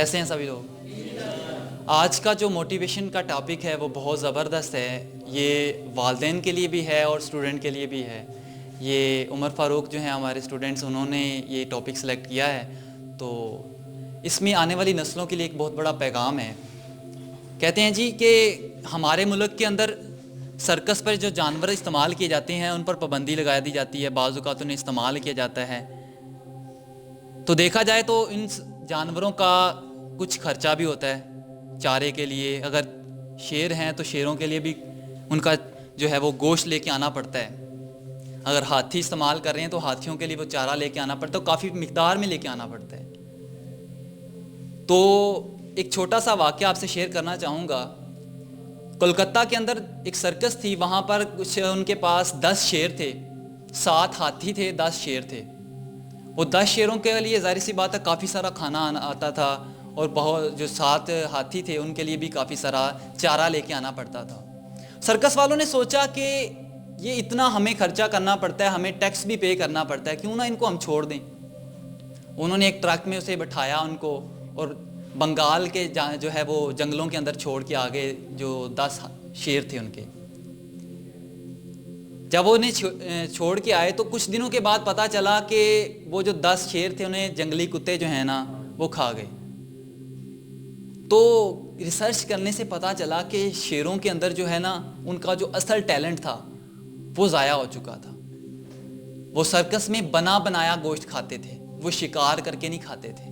کیسے ہیں سبھی لوگ؟ آج کا جو موٹیویشن کا ٹاپک ہے وہ بہت زبردست ہے. یہ والدین کے لیے بھی ہے اور اسٹوڈنٹ کے لیے بھی ہے. یہ عمر فاروق جو ہیں ہمارے اسٹوڈنٹس، انہوں نے یہ ٹاپک سلیکٹ کیا ہے. تو اس میں آنے والی نسلوں کے لیے ایک بہت بڑا پیغام ہے. کہتے ہیں جی کہ ہمارے ملک کے اندر سرکس پر جو جانور استعمال کیے جاتے ہیں ان پر پابندی لگا دی جاتی ہے، بعض اوقات انہیں استعمال کیا جاتا ہے. تو دیکھا جائے تو ان جانوروں کا کچھ خرچہ بھی ہوتا ہے چارے کے لیے. اگر شیر ہیں تو شیروں کے لیے بھی ان کا جو ہے وہ گوشت لے کے آنا پڑتا ہے. اگر ہاتھی استعمال کر رہے ہیں تو ہاتھیوں کے لیے وہ چارہ لے کے آنا پڑتا ہے، کافی مقدار میں لے کے آنا پڑتا ہے. تو ایک چھوٹا سا واقعہ آپ سے شیئر کرنا چاہوں گا. کولکتہ کے اندر ایک سرکس تھی، وہاں پر کچھ ان کے پاس 10 شیر تھے، 7 ہاتھی تھے، 10 شیر تھے. وہ 10 شیروں کے لیے ظاہر سی بات ہے کافی سارا کھانا آتا تھا، اور بہت جو 7 ہاتھی تھے ان کے لیے بھی کافی سارا چارہ لے کے آنا پڑتا تھا. سرکس والوں نے سوچا کہ یہ اتنا ہمیں خرچہ کرنا پڑتا ہے، ہمیں ٹیکس بھی پے کرنا پڑتا ہے، کیوں نہ ان کو ہم چھوڑ دیں. انہوں نے ایک ٹرک میں اسے بٹھایا ان کو، اور بنگال کے جو ہے وہ جنگلوں کے اندر چھوڑ کے آگے جو 10 شیر تھے ان کے. جب وہ انہیں چھوڑ کے آئے تو کچھ دنوں کے بعد پتہ چلا کہ وہ جو 10 شیر تھے انہیں جنگلی کتے جو ہیں نا وہ کھا گئے. تو ریسرچ کرنے سے پتہ چلا کہ شیروں کے اندر جو ہے نا ان کا جو اصل ٹیلنٹ تھا وہ ضائع ہو چکا تھا. وہ سرکس میں بنا بنایا گوشت کھاتے تھے، وہ شکار کر کے نہیں کھاتے تھے.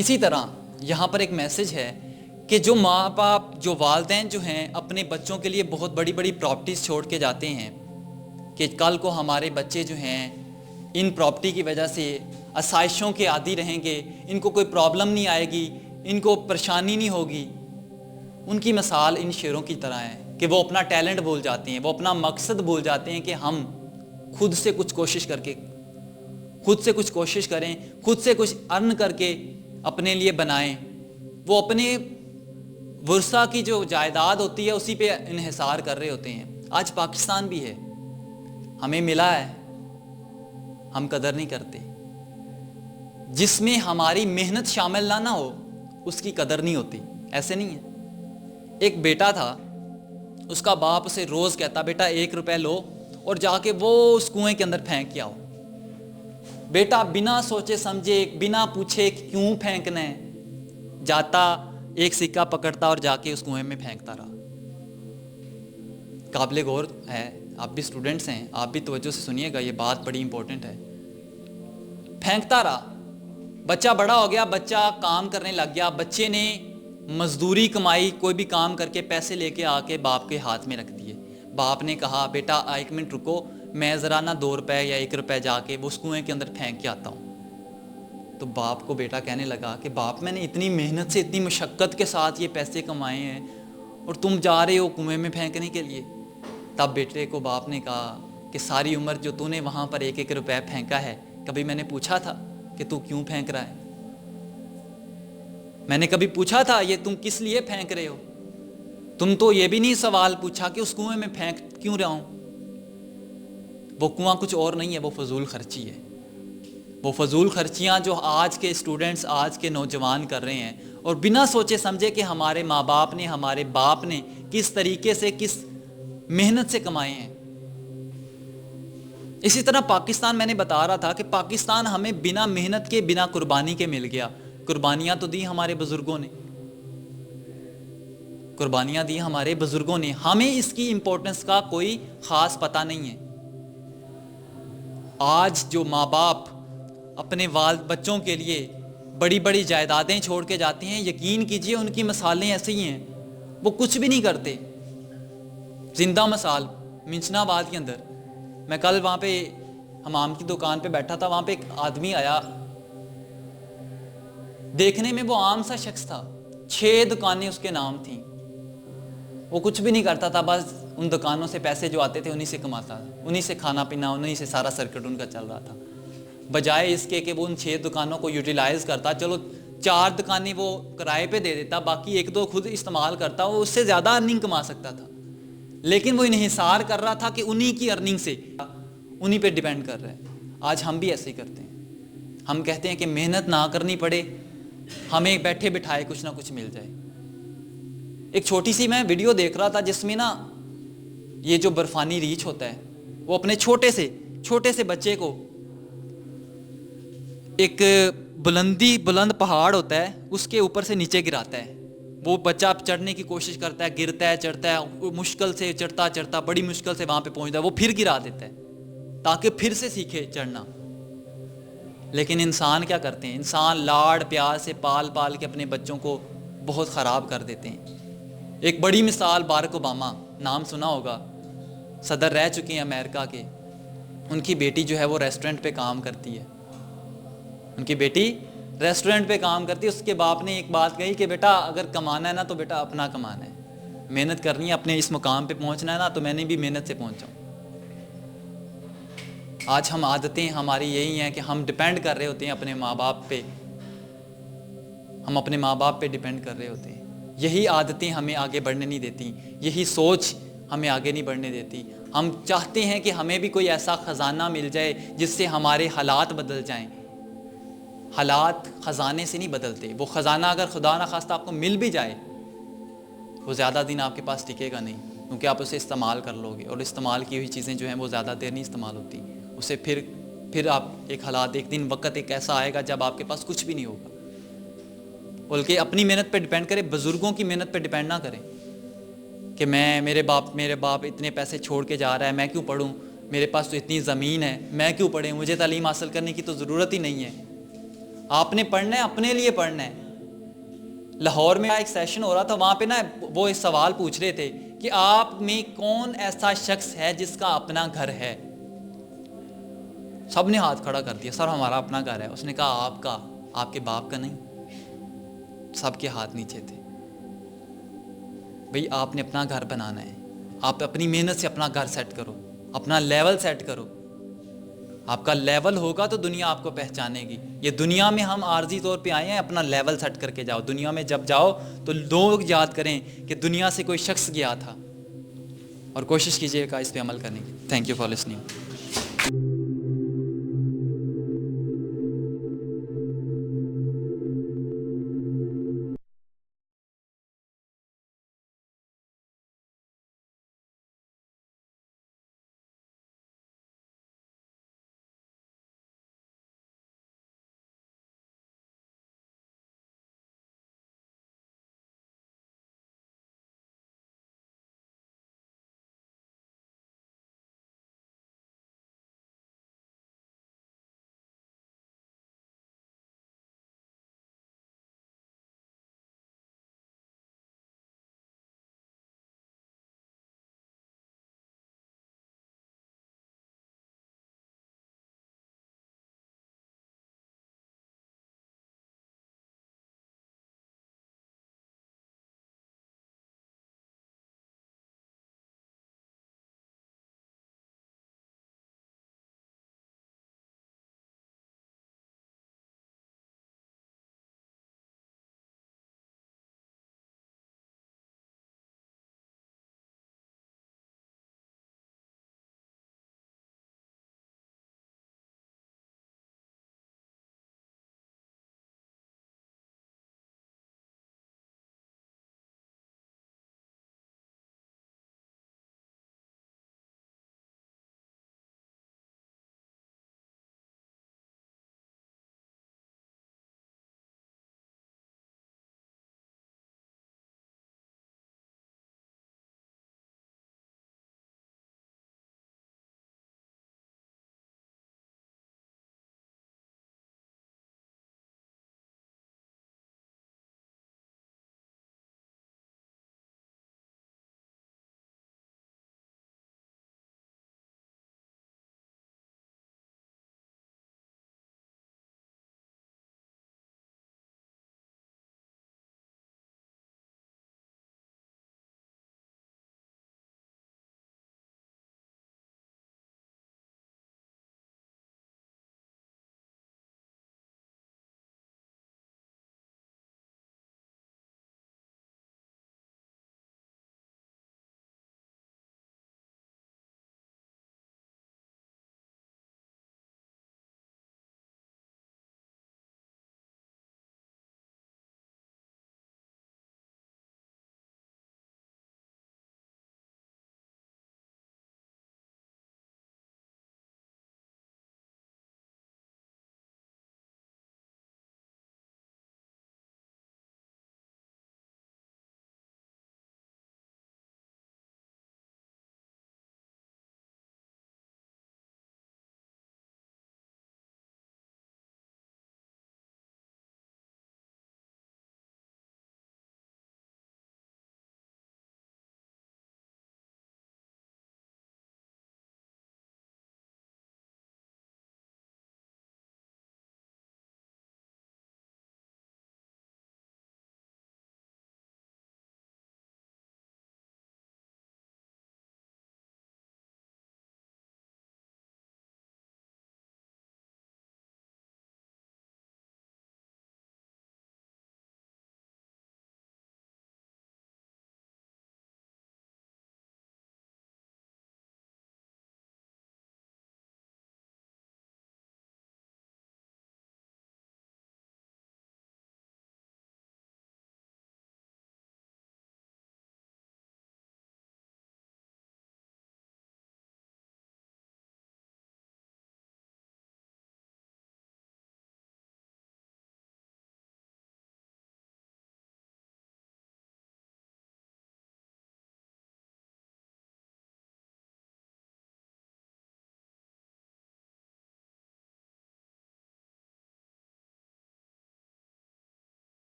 اسی طرح یہاں پر ایک میسج ہے کہ جو ماں باپ، جو والدین جو ہیں اپنے بچوں کے لیے بہت بڑی بڑی پراپرٹیز چھوڑ کے جاتے ہیں کہ کل کو ہمارے بچے جو ہیں ان پراپرٹی کی وجہ سے آسائشوں کے عادی رہیں گے، ان کو کوئی پرابلم نہیں آئے گی، ان کو پریشانی نہیں ہوگی. ان کی مثال ان شیروں کی طرح ہے کہ وہ اپنا ٹیلنٹ بھول جاتے ہیں، وہ اپنا مقصد بھول جاتے ہیں کہ ہم خود سے کچھ کوشش کر کے، خود سے کچھ کوشش کریں، خود سے کچھ ارن کر کے اپنے لیے بنائیں. وہ اپنے ورثہ کی جو جائیداد ہوتی ہے اسی پہ انحصار کر رہے ہوتے ہیں. آج پاکستان بھی ہے، ہمیں ملا ہے، ہم قدر نہیں کرتے. جس میں ہماری محنت شامل نہ ہو اس کی قدر نہیں ہوتی. ایسے نہیں ہے. ایک بیٹا تھا، اس کا باپ اسے روز کہتا بیٹا 1 روپے لو اور جا کے وہ اس کنویں کے اندر پھینک کے آؤ. بیٹا بنا سوچے سمجھے، بنا پوچھے کیوں پھینکنا ہے، جاتا، ایک سکہ پکڑتا اور جا کے اس کنویں میں پھینکتا رہا. قابل غور ہے، آپ بھی اسٹوڈنٹس ہیں، آپ بھی توجہ سے سنیے گا، یہ بات بڑی امپورٹنٹ ہے. پھینکتا رہا، بچہ بڑا ہو گیا، بچہ کام کرنے لگ گیا. بچے نے مزدوری کمائی، کوئی بھی کام کر کے پیسے لے کے آ کے باپ کے ہاتھ میں رکھ دیے. باپ نے کہا بیٹا 1 منٹ رکو، میں ذرا نہ 2 روپے یا 1 روپے جا کے وہ اس کنویں کے اندر پھینک کے آتا ہوں. تو باپ کو بیٹا کہنے لگا کہ باپ میں نے اتنی محنت سے، اتنی مشقت کے ساتھ یہ پیسے کمائے ہیں اور تم جا رہے ہو کنویں میں پھینکنے کے لیے. تب بیٹے کو باپ نے کہا کہ ساری عمر جو تو نے وہاں پر 1 روپے پھینکا ہے، کبھی میں نے پوچھا تھا کہ تو کیوں پھینک رہا ہے؟ میں نے کبھی پوچھا تھا یہ تم کس لیے پھینک رہے ہو؟ تم تو یہ بھی نہیں سوال پوچھا کہ اس کنویں میں پھینک کیوں رہا ہوں. وہ کنواں کچھ اور نہیں ہے، وہ فضول خرچی ہے. وہ فضول خرچیاں جو آج کے اسٹوڈنٹس، آج کے نوجوان کر رہے ہیں، اور بنا سوچے سمجھے کہ ہمارے ماں باپ نے، ہمارے باپ نے کس طریقے سے، کس محنت سے کمائے ہیں. اسی طرح پاکستان، میں نے بتا رہا تھا کہ پاکستان ہمیں بنا محنت کے، بنا قربانی کے مل گیا. قربانیاں تو دی ہمارے بزرگوں نے، قربانیاں دی ہمارے بزرگوں نے. ہمیں اس کی امپورٹنس کا کوئی خاص پتہ نہیں ہے. آج جو ماں باپ اپنے بچوں کے لیے بڑی بڑی جائیدادیں چھوڑ کے جاتے ہیں، یقین کیجئے ان کی مثالیں ایسی ہی ہیں، وہ کچھ بھی نہیں کرتے. زندہ مثال منچنا آباد کے اندر، میں کل وہاں پہ حمام کی دکان پہ بیٹھا تھا، وہاں پہ ایک آدمی آیا، دیکھنے میں وہ عام سا شخص تھا، 6 دکانیں اس کے نام تھیں. وہ کچھ بھی نہیں کرتا تھا، بس ان دکانوں سے پیسے جو آتے تھے انہی سے کماتا تھا، انہی سے کھانا پینا، انہی سے سارا سرکٹ ان کا چل رہا تھا. بجائے اس کے کہ وہ ان 6 دکانوں کو یوٹیلائز کرتا، چلو 4 دکانیں وہ کرائے پہ دے دیتا، باقی 1-2 خود استعمال کرتا، وہ اس سے زیادہ ارننگ کما سکتا تھا. لیکن وہ انحصار کر رہا تھا کہ انہی کی ارننگ سے، انہی پہ ڈیپینڈ کر رہا ہے. آج ہم بھی ایسے ہی کرتے ہیں. ہم کہتے ہیں کہ محنت نہ کرنی پڑے ہمیں بیٹھے بٹھائے کچھ نہ کچھ مل جائے. ایک چھوٹی سی میں ویڈیو دیکھ رہا تھا جس میں نا یہ جو برفانی ریچھ ہوتا ہے وہ اپنے چھوٹے سے بچے کو ایک بلند پہاڑ ہوتا ہے اس کے اوپر سے نیچے گراتا ہے. وہ بچہ چڑھنے کی کوشش کرتا ہے, گرتا ہے, چڑھتا ہے, مشکل سے چڑھتا بڑی مشکل سے وہاں پہ پہنچتا ہے, وہ پھر گرا دیتا ہے تاکہ پھر سے سیکھے چڑھنا. لیکن انسان کیا کرتے ہیں, انسان لاڑ پیار سے پال کے اپنے بچوں کو بہت خراب کر دیتے ہیں. ایک بڑی مثال باراک اوباما, نام سنا ہوگا, صدر رہ چکے ہیں امریکہ کے. ان کی بیٹی جو ہے وہ ریسٹورنٹ پہ کام کرتی ہے. اس کے باپ نے ایک بات کہی کہ بیٹا اگر کمانا ہے نا تو بیٹا اپنا کمانا ہے, محنت کرنی ہے, اپنے اس مقام پہ پہنچنا ہے نا تو میں نے بھی محنت سے پہنچا ہوں. آج ہم عادتیں ہماری یہی ہیں کہ ہم ڈیپینڈ کر رہے ہوتے ہیں اپنے ماں باپ پہ, ڈیپینڈ کر رہے ہوتے ہیں. یہی عادتیں ہمیں آگے بڑھنے نہیں دیتی, یہی سوچ ہمیں آگے نہیں بڑھنے دیتی. ہم چاہتے ہیں کہ ہمیں بھی کوئی ایسا خزانہ مل جائے جس سے ہمارے حالات بدل جائیں. حالات خزانے سے نہیں بدلتے. وہ خزانہ اگر خدا نخواستہ آپ کو مل بھی جائے وہ زیادہ دن آپ کے پاس ٹکے گا نہیں, کیونکہ آپ اسے استعمال کر لو گے, اور استعمال کی ہوئی چیزیں جو ہیں وہ زیادہ دیر نہیں استعمال ہوتی. اسے پھر آپ ایک دن وقت ایک ایسا آئے گا جب آپ کے پاس کچھ بھی نہیں ہوگا. بلکہ اپنی محنت پہ ڈیپینڈ کریں, بزرگوں کی محنت پہ ڈیپینڈ نہ کریں کہ میرے باپ اتنے پیسے چھوڑ کے جا رہا ہے, میں کیوں پڑھوں, میرے پاس تو اتنی زمین ہے, میں کیوں پڑھیں, مجھے تعلیم حاصل کرنے کی تو ضرورت ہی نہیں ہے. آپ نے پڑھنا ہے, اپنے لیے پڑھنا ہے. لاہور میں ایک سیشن ہو رہا تھا, وہاں پہ نا وہ ایک سوال پوچھ رہے تھے کہ آپ میں کون ایسا شخص ہے جس کا اپنا گھر ہے. سب نے ہاتھ کھڑا کر دیا, سر ہمارا اپنا گھر ہے. اس نے کہا آپ کا, آپ کے باپ کا نہیں. سب کے ہاتھ نیچے تھے. بھئی آپ نے اپنا گھر بنانا ہے, آپ اپنی محنت سے اپنا گھر سیٹ کرو, اپنا لیول سیٹ کرو. آپ کا لیول ہوگا تو دنیا آپ کو پہچانے گی. یہ دنیا میں ہم عارضی طور پہ آئے ہیں, اپنا لیول سیٹ کر کے جاؤ. دنیا میں جب جاؤ تو لوگ یاد کریں کہ دنیا سے کوئی شخص گیا تھا, اور کوشش کیجیے گا اس پہ عمل کرنے کی. Thank you for listening.